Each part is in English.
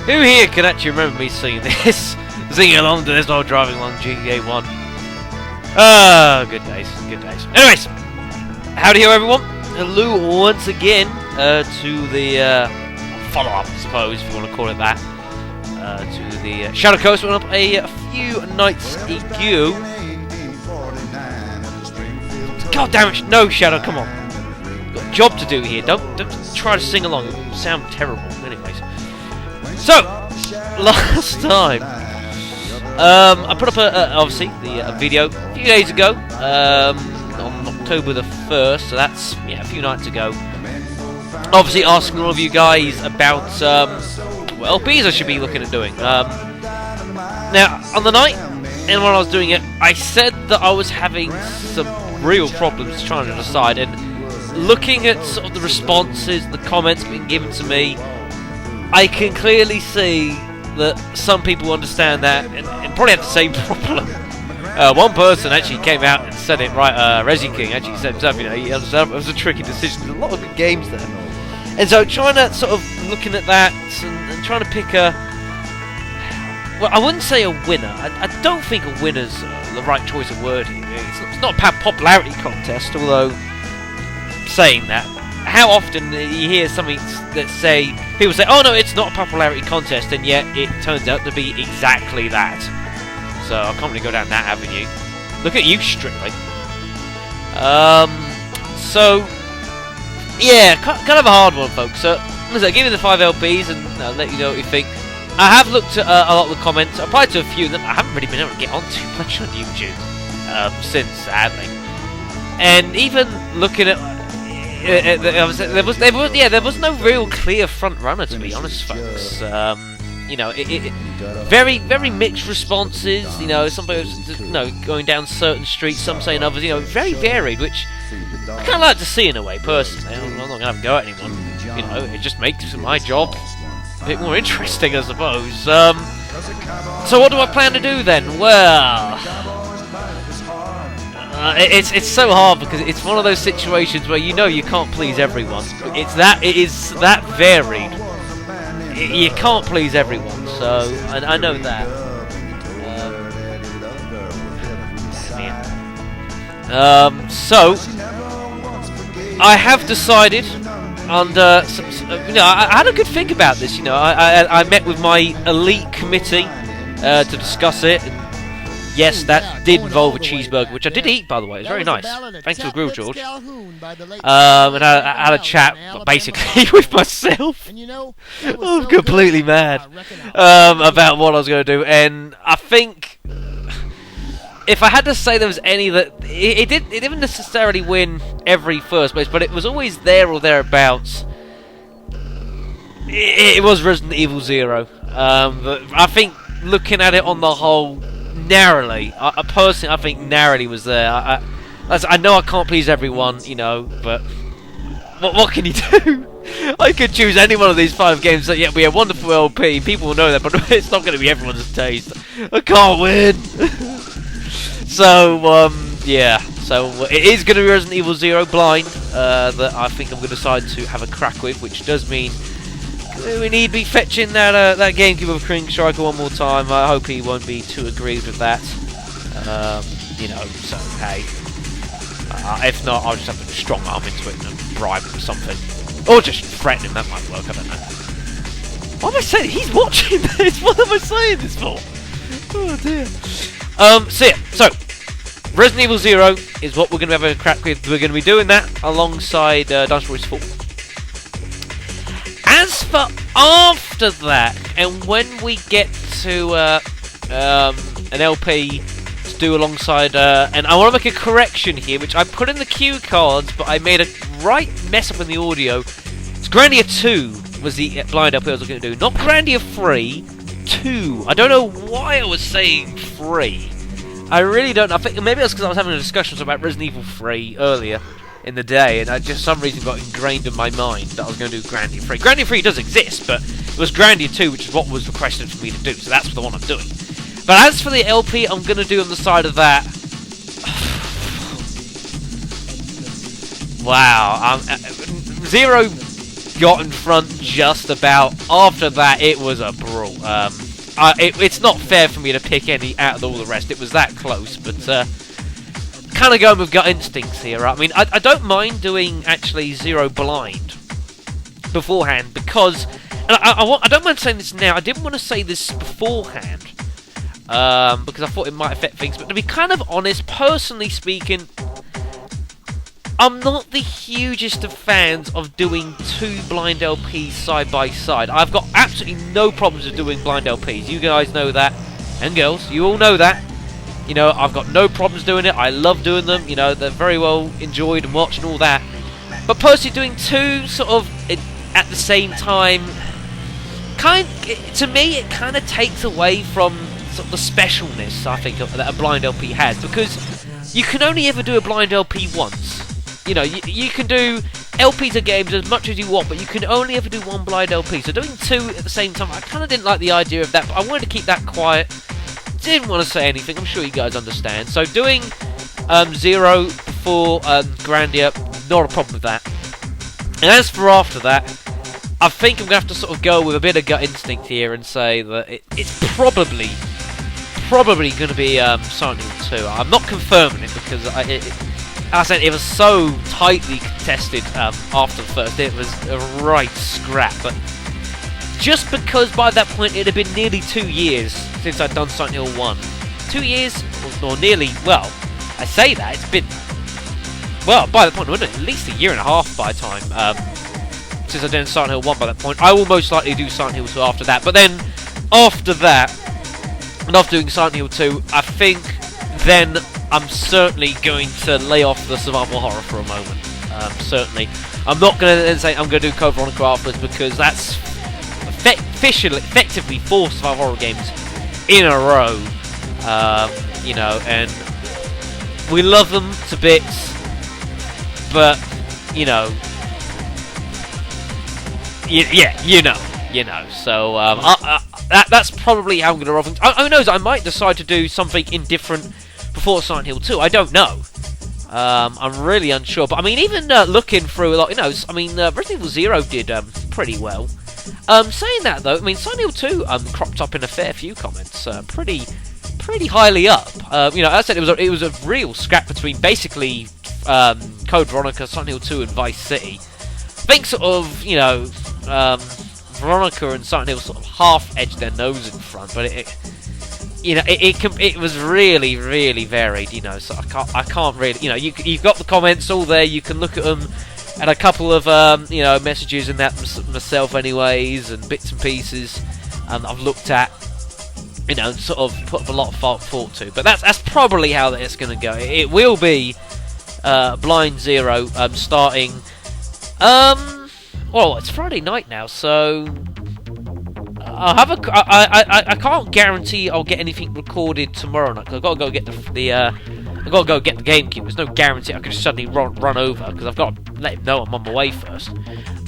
Who here can actually remember me singing this? Singing along to this while driving along GTA 1. Ah, good days, good days. Anyways, howdy ho everyone. Hello once again to the follow-up, I suppose, if you want to call it that. To the ShadowCast. We went up a few nights ago. God damn it, no Shadow, come on. Got a job to do here, don't try to sing along, it'll sound terrible. Anyways. So, last time, I put up obviously the video a few days ago, on October the 1st, so that's a few nights ago. Obviously asking all of you guys about what LPs I should be looking at doing. Now, on the night, and when I was doing it, I said that I was having some real problems trying to decide, and looking at sort of the responses, the comments being given to me, I can clearly see that some people understand that and probably have the same problem. One person actually came out and said it right. Resi King actually said himself, he understood it was a tricky decision. There's a lot of good games there, and so trying to sort of looking at that and trying to pick a. Well, I wouldn't say a winner. I don't think a winner's the right choice of word here. It's not a popularity contest, although saying that. How often you hear something that people say, oh no, it's not a popularity contest, and yet it turns out to be exactly that. So I can't really go down that avenue. Look at you, Strictly. So, yeah, kind of a hard one, folks. So, I'll give you the 5 LPs and I'll let you know what you think. I have looked at a lot of the comments. I replied to a few of them. I haven't really been able to get on too much on YouTube since, sadly. And even looking at there was no real clear front runner, to be honest, folks. Very, very mixed responses. Some people, going down certain streets, some saying others. Very varied, which I kind of like to see in a way, personally. I'm not going to have a go at anyone. It just makes my job a bit more interesting, I suppose. So what do I plan to do then? Well, it's so hard because it's one of those situations where you can't please everyone. It is that varied. You can't please everyone, so I know that. So I have decided, and I had a good think about this. I met with my elite committee to discuss it. Yes, that did involve a cheeseburger, which I did eat, by the way. It was very nice. Thanks for the grill, George. And I had a chat, basically, with myself. I'm completely mad about what I was going to do. And I think, if I had to say there was any that... It didn't necessarily win every first place, but it was always there or thereabouts. It was Resident Evil 0. But I think, looking at it on the whole... narrowly, personally, I think narrowly was there. I know I can't please everyone, but what can you do? I could choose any one of these 5 games that be a wonderful LP. People will know that, but it's not going to be everyone's taste. I can't win. So yeah. So it is going to be Resident Evil 0 Blind that I think I'm going to decide to have a crack with, which does mean. We need to be fetching that GameCube of King Striker one more time. I hope he won't be too aggrieved with that. So hey. If not, I'll just have to strong arm into it and bribe him or something. Or just threaten him, that might work, I don't know. What am I saying? He's watching this! What am I saying this for? Oh dear. So Resident Evil 0 is what we're going to have a crack with. We're going to be doing that alongside Dungeon Warriors 4. As for after that, and when we get to an LP to do alongside, and I want to make a correction here, which I put in the cue cards, but I made a right mess up in the audio. It's Grandia 2 was the blind LP I was looking to do, not Grandia 3, 2. I don't know why I was saying 3. I really don't. I think maybe that's because I was having a discussion about Resident Evil 3 earlier in the day, and I just for some reason got ingrained in my mind that I was going to do Grandia 3. Grandia 3 does exist, but it was Grandia 2, which is what was requested for me to do, so that's the one I'm doing. But as for the LP I'm going to do on the side of that... Wow. Zero got in front just about. After that, it was a brawl. It's not fair for me to pick any out of all the rest. It was that close, but kind of going with gut instincts here. I mean, I don't mind doing actually zero blind beforehand because, and I don't mind saying this now. I didn't want to say this beforehand because I thought it might affect things. But to be kind of honest, personally speaking, I'm not the hugest of fans of doing 2 blind LPs side by side. I've got absolutely no problems with doing blind LPs. You guys know that, and girls, you all know that. You know, I've got no problems doing it. I love doing them. You know, they're very well enjoyed and watched and all that. But personally, doing 2 sort of at the same time, to me, it kind of takes away from sort of the specialness, I think, that a blind LP has, because you can only ever do a blind LP once. You know, you can do LPs of games as much as you want, but you can only ever do 1 blind LP. So doing 2 at the same time, I kind of didn't like the idea of that, but I wanted to keep that quiet. Didn't want to say anything, I'm sure you guys understand. So doing 0 before Grandia, not a problem with that. And as for after that, I think I'm going to have to sort of go with a bit of gut instinct here and say that it's probably going to be Silent Hill 2. I'm not confirming it because I said it was so tightly contested after the first. It was a right scrap, but just because by that point it had been nearly 2 years since I'd done Silent Hill 1. 2 years, or nearly, well, I say that, it's been, well, by the point, at least a year and a half by the time, since I'd done Silent Hill 1 by that point. I will most likely do Silent Hill 2 after that, but then, after that, and after doing Silent Hill 2, I think then I'm certainly going to lay off the survival horror for a moment. Certainly. I'm not going to then say I'm going to do Code Veronica afterwards, because that's effectively 4 survival horror games in a row. You know, and we love them to bits, but, you know, yeah, you know. So, that's probably how I'm going to roll things. Who knows, I might decide to do something indifferent before Silent Hill 2, I don't know. I'm really unsure, but I mean, even looking through a lot, you know, I mean, Resident Evil 0 did pretty well. Saying that though, I mean, Silent Hill 2 cropped up in a fair few comments, pretty highly up. You know, as I said, it was a real scrap between basically Code Veronica, Silent Hill 2, and Vice City. I think sort of, you know, Veronica and Silent Hill sort of half edged their nose in front, but it was really, really varied, you know, so I can't really, you know, you've got the comments all there, you can look at them, and a couple of, you know, messages in that myself anyways, and bits and pieces, I've looked at, you know, and sort of put up a lot of thought to, but that's probably how it's going to go. It will be, Blind Zero, starting, well, it's Friday night now, so I'll have I can't guarantee I'll get anything recorded tomorrow night, because I've got to go get I've got to go get the GameCube. There's no guarantee I can just suddenly run over, because I've got to let him know I'm on my way first.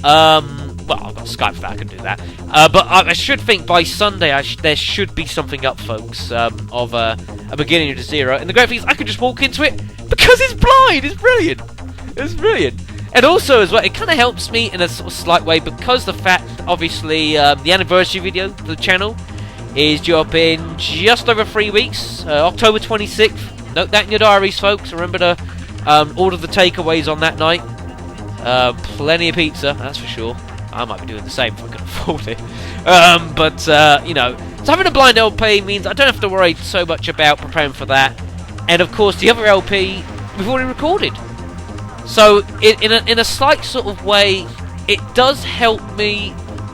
Well, I've got Skype for that, I can do that. But I should think by Sunday there should be something up, folks, of a beginning of Zero. And the great thing is I can just walk into it, because it's blind! It's brilliant! It's brilliant! And also, as well, it kind of helps me in a sort of slight way, because the fact, obviously, the anniversary video for the channel is due up in just over 3 weeks, October 26th. Note that in your diaries, folks. Remember to order the takeaways on that night. Plenty of pizza, that's for sure. I might be doing the same if I can afford it. But, you know, so having a blind LP means I don't have to worry so much about preparing for that. And, of course, the other LP we've already recorded. So, in a slight sort of way, it does help me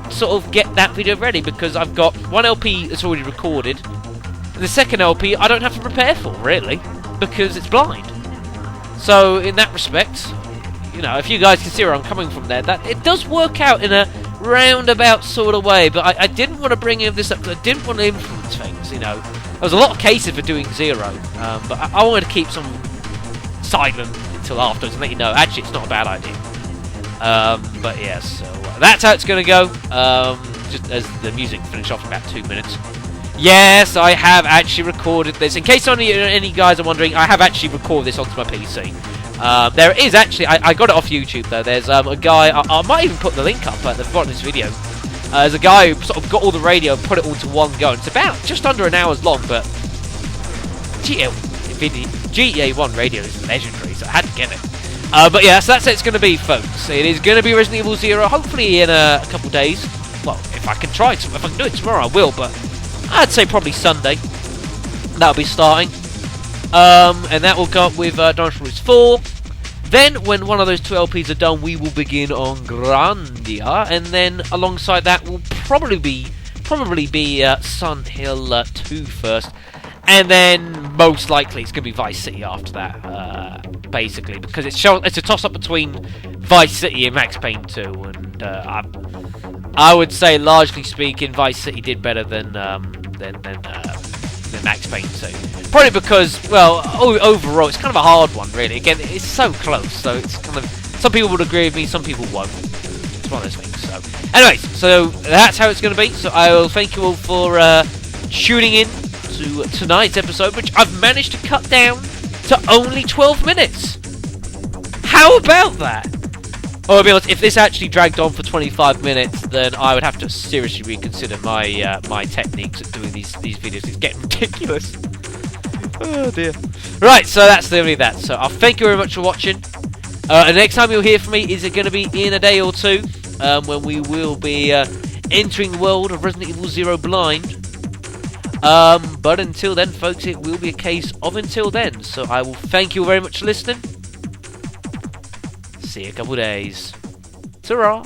sort of get that video ready, because I've got one LP that's already recorded, and the second LP I don't have to prepare for, really, because it's blind. So, in that respect, you know, if you guys can see where I'm coming from there, that it does work out in a roundabout sort of way, but I didn't want to bring this up, because I didn't want to influence things, you know. There was a lot of cases for doing Zero, but I wanted to keep some silent until afterwards and let you know, actually, it's not a bad idea. But yeah, so that's how it's going to go. Just as the music finished off in about 2 minutes. Yes, I have actually recorded this. In case any guys are wondering, I have actually recorded this onto my PC. There is actually, I got it off YouTube though. There's a guy, I might even put the link up at the bottom of this video. There's a guy who sort of got all the radio and put it all to one go. And it's about just under an hour's long, but GTA 1 radio is legendary, so I had to get it. But yeah, so that's it. It's going to be, folks. It is going to be Resident Evil 0, hopefully in a couple days. Well, if I can try to, if I can do it tomorrow, I will. But I'd say probably Sunday. That'll be starting. And that will go up with Dinosaur Roots 4. Then, when one of those two LPs are done, we will begin on Grandia, and then alongside that will probably be Sun Hill 2 first, and then most likely it's going to be Vice City after that, basically, because it's a toss-up between Vice City and Max Payne 2, and I would say, largely speaking, Vice City did better than Max Payne 2. Probably because, well, overall, it's kind of a hard one, really. Again, it's so close, so it's kind of... Some people would agree with me, some people won't. It's one of those things, so... Anyways, so that's how it's going to be. So I will thank you all for tuning in to tonight's episode, which I've managed to cut down to only 12 minutes. How about that? Oh, I'll be honest, if this actually dragged on for 25 minutes, then I would have to seriously reconsider my my techniques at doing these videos. It's getting ridiculous. Oh dear. Right, so that's literally that. So I'll thank you very much for watching. The next time you'll hear from me is going to be in a day or two, when we will be entering the world of Resident Evil 0 Blind. But until then, folks, it will be a case of until then. So I will thank you very much for listening. See you in a couple of days. Ta-ra!